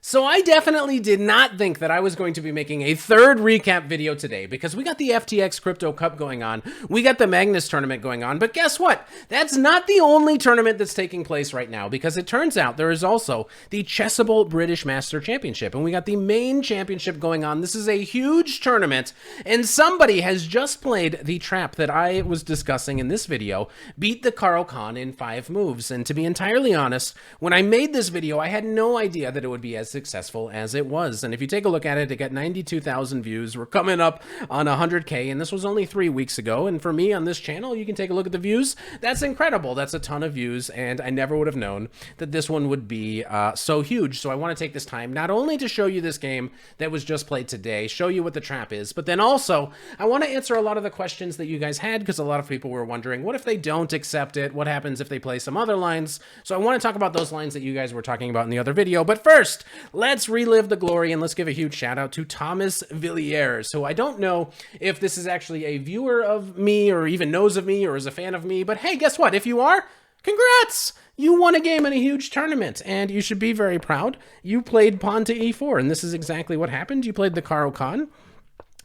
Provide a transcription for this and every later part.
So I definitely did not think that I was going to be making a third recap video today because we got the FTX Crypto Cup going on, we got the Magnus tournament going on, but guess what? That's not the only tournament that's taking place right now because it turns out there is also the Chessable British Master Championship and we got the main championship going on. This is a huge tournament and somebody has just played the trap that I was discussing in this video, beat the Caro-Kann in 5 moves, and to be entirely honest, when I made this video I had no idea that it would be as successful as it was. And if you take a look at it, it got 92,000 views. We're coming up on 100K, and this was only 3 weeks ago. And for me on this channel, you can take a look at the views. That's incredible. That's a ton of views, and I never would have known that this one would be so huge. So I want to take this time not only to show you this game that was just played today, show you what the trap is, but then also I want to answer a lot of the questions that you guys had because a lot of people were wondering, what if they don't accept it? What happens if they play some other lines? So I want to talk about those lines that you guys were talking about in the other video. But first, let's relive the glory and let's give a huge shout out to Thomas Villiers, who I don't know if this is actually a viewer of me or even knows of me or is a fan of me, but hey, guess what? If you are, congrats! You won a game in a huge tournament, and you should be very proud. You played pawn to e4, and this is exactly what happened. You played the Caro-Kann.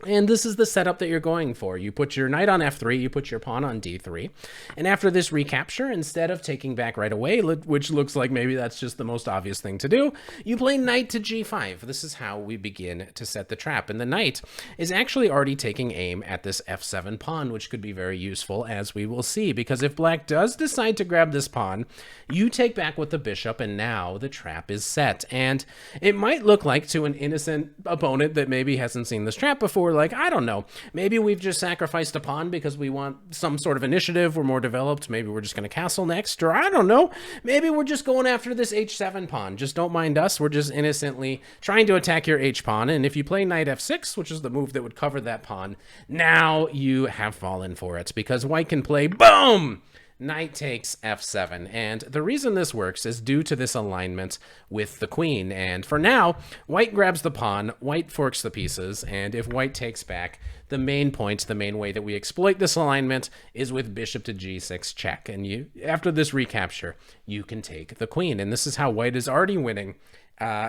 And this is the setup that you're going for. You put your knight on f3, you put your pawn on d3, and after this recapture, instead of taking back right away, which looks like maybe that's just the most obvious thing to do, you play knight to g5. This is how we begin to set the trap, and the knight is actually already taking aim at this f7 pawn, which could be very useful, as we will see, because if black does decide to grab this pawn, you take back with the bishop, and now the trap is set. And it might look like to an innocent opponent that maybe hasn't seen this trap before, like, I don't know, maybe we've just sacrificed a pawn because we want some sort of initiative, we're more developed, maybe we're just going to castle next, or I don't know, maybe we're just going after this h7 pawn. Just don't mind us, we're just innocently trying to attack your h pawn, and if you play knight f6, which is the move that would cover that pawn, now you have fallen for it, because white can play, boom! Knight takes f7, and the reason this works is due to this alignment with the queen, and for now, white grabs the pawn, white forks the pieces, and if white takes back, the main point, the main way that we exploit this alignment is with bishop to g6 check, and you, after this recapture, you can take the queen, and this is how white is already winning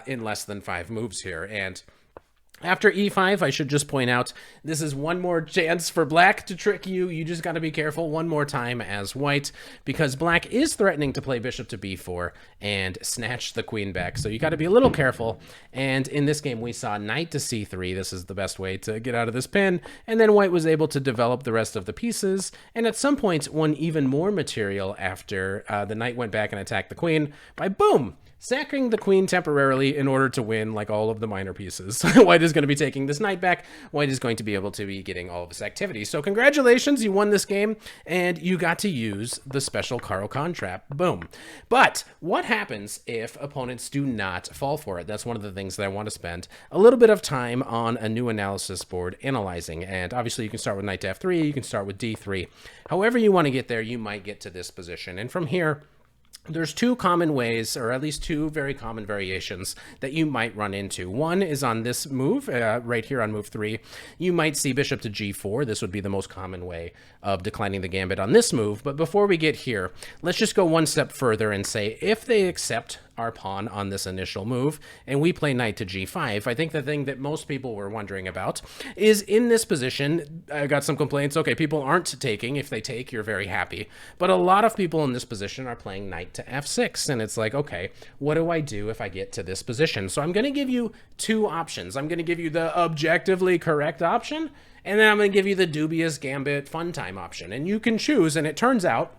in less than 5 moves here, and after e5, I should just point out, this is one more chance for black to trick you. You just got to be careful one more time as white, because black is threatening to play bishop to b4 and snatch the queen back. So you got to be a little careful. And in this game, we saw knight to c3. This is the best way to get out of this pin. And then white was able to develop the rest of the pieces. And at some point, won even more material after the knight went back and attacked the queen by, boom, sacking the queen temporarily in order to win like all of the minor pieces. White is going to be taking this knight back. White is going to be able to be getting all of his activity. So congratulations, you won this game and you got to use the special Caro-Kann trap. Boom. But what happens if opponents do not fall for it? That's one of the things that I want to spend a little bit of time on a new analysis board analyzing. And obviously you can start with knight to f3, you can start with d3. However you want to get there, you might get to this position. And from here, there's 2 common ways, or at least 2 very common variations that you might run into. One is on this move, right here on move 3. You might see bishop to g4. This would be the most common way of declining the gambit on this move. But before we get here, let's just go one step further and say if they accept our pawn on this initial move and we play knight to g5, I think the thing that most people were wondering about is in this position, I got some complaints, okay, people aren't taking. If they take, you're very happy. But a lot of people in this position are playing knight to f6, and it's like, okay, what do I do if I get to this position? So I'm going to give you 2 options. I'm going to give you the objectively correct option, and then I'm going to give you the dubious gambit fun time option, and you can choose. And it turns out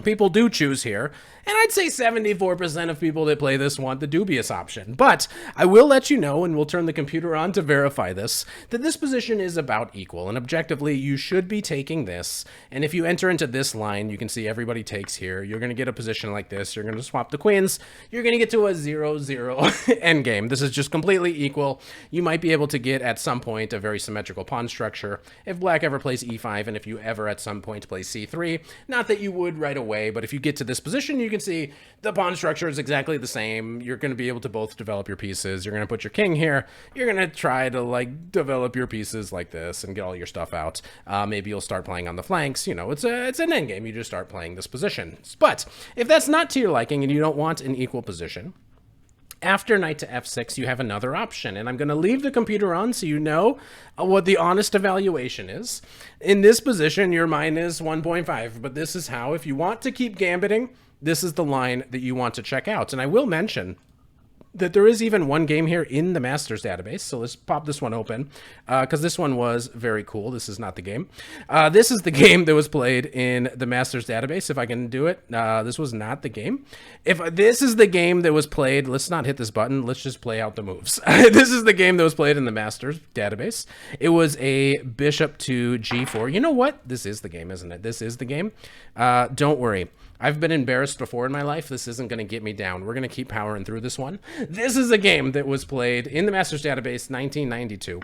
people do choose here, and I'd say 74% of people that play this want the dubious option. But I will let you know, and we'll turn the computer on to verify this, that this position is about equal, and objectively you should be taking this. And if you enter into this line, you can see everybody takes here. You're going to get a position like this. You're going to swap the queens. You're going to get to a 0-0 endgame. This is just completely equal. You might be able to get at some point a very symmetrical pawn structure if black ever plays e5, and if you ever at some point play c3. Not that you would right away, but if you get to this position, you can see the pawn structure is exactly the same. You're going to be able to both develop your pieces. You're going to put your king here. You're going to try to like develop your pieces like this and get all your stuff out. Maybe you'll start playing on the flanks. You know, it's an endgame. You just start playing this position. But if that's not to your liking and you don't want an equal position, after knight to f6, you have another option, and I'm going to leave the computer on so you know what the honest evaluation is. In this position, you're minus 1.5, but this is how, if you want to keep gambiting, this is the line that you want to check out. And I will mention that there is even one game here in the Masters database. So let's pop this one open because this one was very cool. This is not the game. This is the game that was played in the Masters database. If I can do it, this was not the game. If this is the game that was played, let's not hit this button. Let's just play out the moves. This is the game that was played in the Masters database. It was a bishop to g4. You know what? This is the game, isn't it? This is the game. Don't worry. I've been embarrassed before in my life. This isn't going to get me down. We're going to keep powering through this one. This is a game that was played in the Masters database 1992.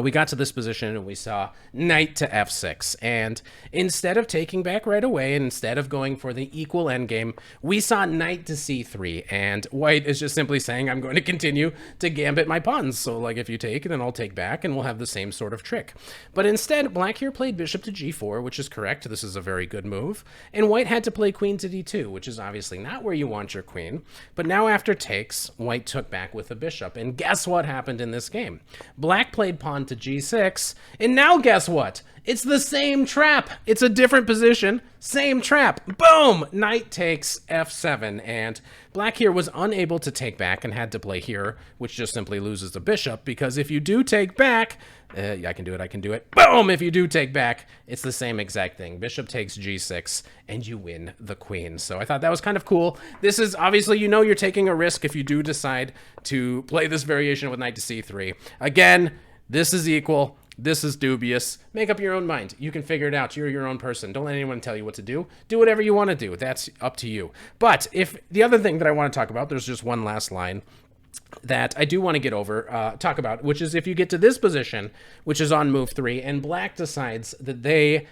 We got to this position and we saw knight to f6, and instead of taking back right away and instead of going for the equal endgame, we saw knight to c3, and white is just simply saying, I'm going to continue to gambit my pawns. So like if you take, then I'll take back and we'll have the same sort of trick. But instead, black here played bishop to g4, which is correct. This is a very good move. And white had to play queen to d2, which is obviously not where you want your queen. But now after takes, white took back with a bishop. And guess what happened in this game? Black played pawn to g6, and now guess what? It's the same trap. It's a different position, same trap. Boom! Knight takes f7, and black here was unable to take back and had to play here, which just simply loses the bishop, because if you do take back, I can do it. Boom! If you do take back, it's the same exact thing. Bishop takes g6, and you win the queen. So I thought that was kind of cool. This is, obviously, you know you're taking a risk if you do decide to play this variation with knight to c3. Again, this is equal. This is dubious. Make up your own mind. You can figure it out. You're your own person. Don't let anyone tell you what to do. Do whatever you want to do. That's up to you. But if the other thing that I want to talk about, there's just one last line that I do want to talk about, which is if you get to this position, which is on move 3, and black decides that they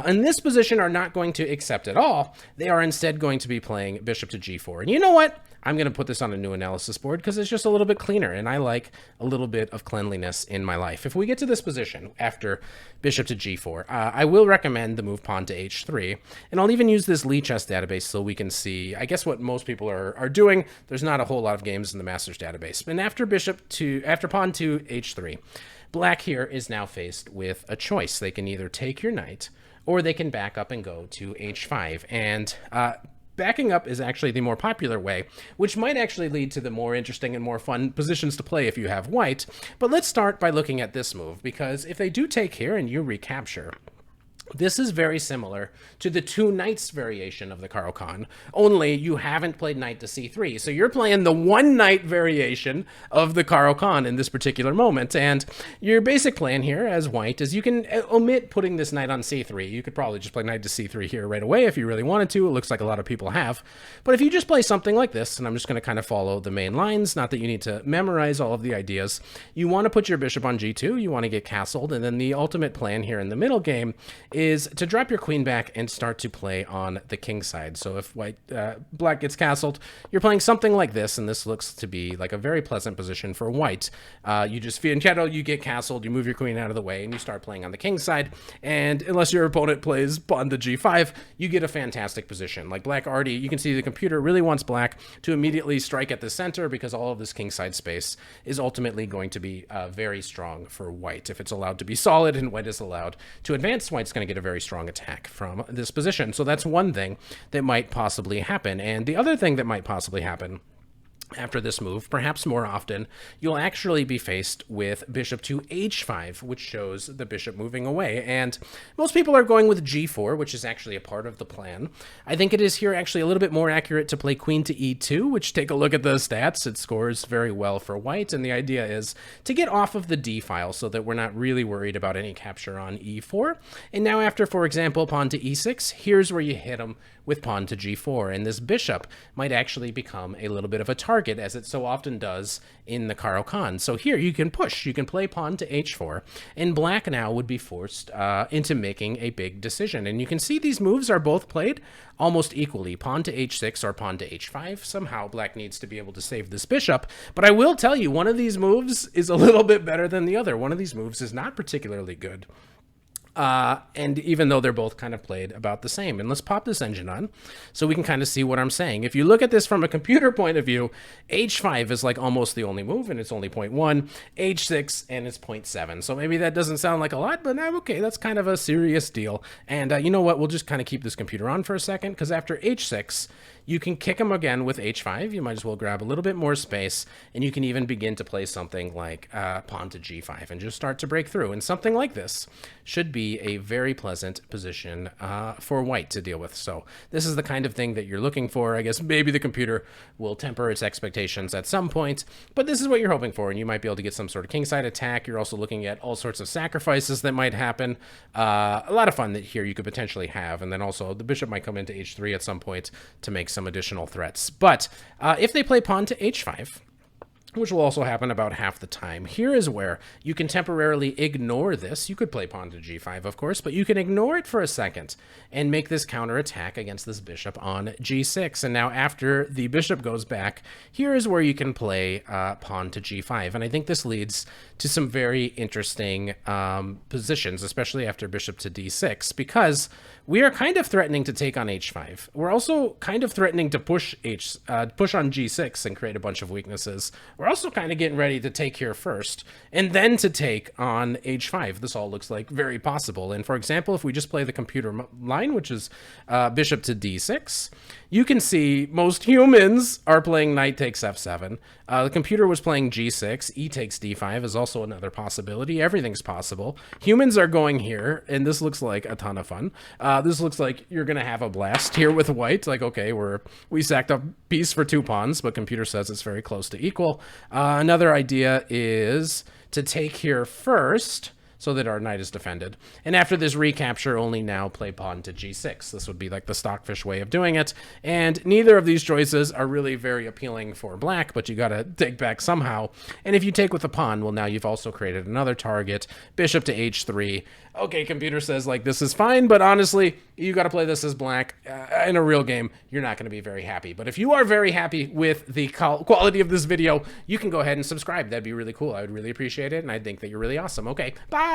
in this position are not going to accept at all. They are instead going to be playing bishop to g4. And you know what? I'm going to put this on a new analysis board because it's just a little bit cleaner, and I like a little bit of cleanliness in my life. If we get to this position after bishop to g4, I will recommend the move pawn to h3, and I'll even use this Lee chess database so we can see, I guess, what most people are doing. There's not a whole lot of games in the Masters database. And after pawn to h3, black here is now faced with a choice. They can either take your knight, or they can back up and go to h5. And backing up is actually the more popular way, which might actually lead to the more interesting and more fun positions to play if you have white. But let's start by looking at this move, because if they do take here and you recapture, this is very similar to the two knights variation of the Caro-Kann, only you haven't played knight to c3. So you're playing the one knight variation of the Caro-Kann in this particular moment. And your basic plan here as white is you can omit putting this knight on c3. You could probably just play knight to c3 here right away if you really wanted to. It looks like a lot of people have. But if you just play something like this, and I'm just going to kind of follow the main lines, not that you need to memorize all of the ideas, you want to put your bishop on g2, you want to get castled, and then the ultimate plan here in the middle game is to drop your queen back and start to play on the king side. So if black gets castled, you're playing something like this, and this looks to be like a very pleasant position for white. You just fianchetto, you get castled, you move your queen out of the way, and you start playing on the king side. And unless your opponent plays pawn to g5, you get a fantastic position. Like black already, you can see the computer really wants black to immediately strike at the center, because all of this king side space is ultimately going to be very strong for white. If it's allowed to be solid and white is allowed to advance, white's going to get a very strong attack from this position. So that's one thing that might possibly happen. And the other thing that might possibly happen after this move, perhaps more often, you'll actually be faced with bishop to h5, which shows the bishop moving away. And most people are going with g4, which is actually a part of the plan. I think it is here actually a little bit more accurate to play queen to e2, which, take a look at the stats, it scores very well for white. And the idea is to get off of the d file so that we're not really worried about any capture on e4. And now after, for example, pawn to e6, here's where you hit them with pawn to g4, and this bishop might actually become a little bit of a target, as it so often does in the Caro-Kann. So here you can push, you can play pawn to h4, and black now would be forced into making a big decision. And you can see these moves are both played almost equally, pawn to h6 or pawn to h5. Somehow black needs to be able to save this bishop, but I will tell you, one of these moves is a little bit better than the other. One of these moves is not particularly good. And even though they're both kind of played about the same. And let's pop this engine on so we can kind of see what I'm saying. If you look at this from a computer point of view, h5 is like almost the only move, and it's only 0.1, h6, and it's 0.7. So maybe that doesn't sound like a lot, but okay, that's kind of a serious deal. And you know what? We'll just kind of keep this computer on for a second, because after h6, you can kick him again with h5. You might as well grab a little bit more space, and you can even begin to play something like pawn to g5 and just start to break through. And something like this should be a very pleasant position for white to deal with. So this is the kind of thing that you're looking for. I guess maybe the computer will temper its expectations at some point, but this is what you're hoping for, and you might be able to get some sort of kingside attack. You're also looking at all sorts of sacrifices that might happen. A lot of fun that here you could potentially have, and then also the bishop might come into h3 at some point to make some additional threats. But if they play pawn to h5, which will also happen about half the time, here is where you can temporarily ignore this. You could play pawn to g5, of course, but you can ignore it for a second and make this counterattack against this bishop on g6. And now after the bishop goes back, here is where you can play pawn to g5. And I think this leads to some very interesting positions, especially after bishop to d6, because we are kind of threatening to take on h5. We're also kind of threatening to push on g6 and create a bunch of weaknesses. We're also kind of getting ready to take here first, and then to take on h5. This all looks like very possible. And for example, if we just play the computer line, which is bishop to d6, you can see most humans are playing knight takes f7. The computer was playing g6. E takes d5 is also another possibility. Everything's possible. Humans are going here, and this looks like a ton of fun. This looks like you're going to have a blast here with white. Like, okay, we sacked a piece for 2 pawns, but computer says it's very close to equal. Another idea is to take here first, so that our knight is defended. And after this recapture, only now play pawn to g6. This would be like the stockfish way of doing it. And neither of these choices are really very appealing for black, but you gotta take back somehow. And if you take with a pawn, well, now you've also created another target. Bishop to h3. Okay, computer says, like, this is fine, but honestly, you gotta play this as black. In a real game, you're not gonna be very happy. But if you are very happy with the quality of this video, you can go ahead and subscribe. That'd be really cool. I would really appreciate it, and I think that you're really awesome. Okay, bye!